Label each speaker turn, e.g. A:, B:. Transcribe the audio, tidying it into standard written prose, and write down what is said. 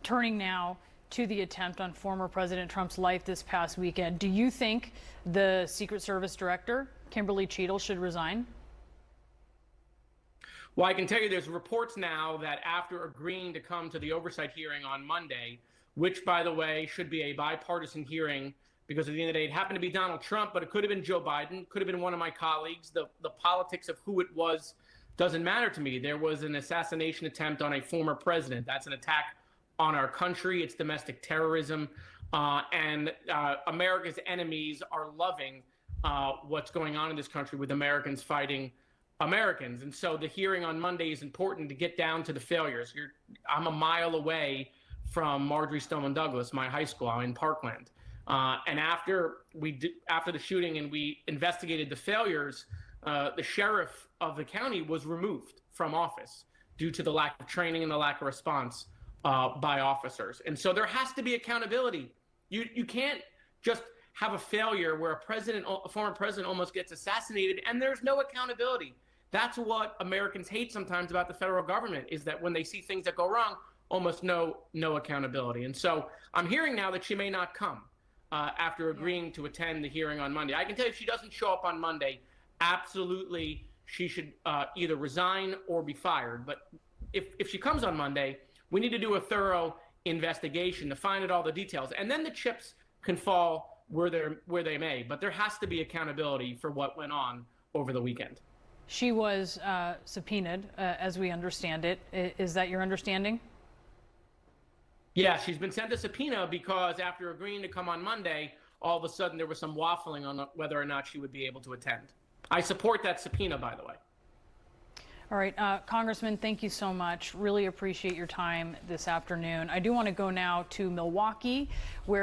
A: Turning now to the attempt on former President Trump's life this past weekend, do you think the Secret Service Director, Kimberly Cheadle, should resign?
B: Well, I can tell you there's reports now that after agreeing to come to the oversight hearing on Monday, which, by the way, should be a bipartisan hearing, because at the end of the day, it happened to be Donald Trump, but it could have been Joe Biden, could have been one of my colleagues. The politics of who it was doesn't matter to me. There was an assassination attempt on a former president. That's an attack on our country. It's domestic terrorism. And America's enemies are loving what's going on in this country with Americans fighting Americans. And so the hearing on Monday is important to get down to the failures. I'm a mile away from Marjorie Stoneman Douglas, my high school. I'm in Parkland. And after the shooting and we investigated the failures, the sheriff of the county was removed from office due to the lack of training and the lack of response by officers. And so there has to be accountability. You can't just have a failure where a former president almost gets assassinated and there's no accountability. That's what Americans hate sometimes about the federal government, is that when they see things that go wrong, almost no accountability. And so I'm hearing now that she may not come after agreeing to attend the hearing on Monday. I can tell you if she doesn't show up on Monday, absolutely she should either resign or be fired. But if she comes on Monday, we need to do a thorough investigation to find out all the details. And then the chips can fall where they may. But there has to be accountability for what went on over the weekend.
A: She was subpoenaed, as we understand it. Is that your understanding?
B: Yeah, she's been sent a subpoena because after agreeing to come on Monday, all of a sudden there was some waffling on whether or not she would be able to attend. I support that subpoena, by the way.
A: All right, Congressman, thank you so much. Really appreciate your time this afternoon. I do want to go now to Milwaukee, where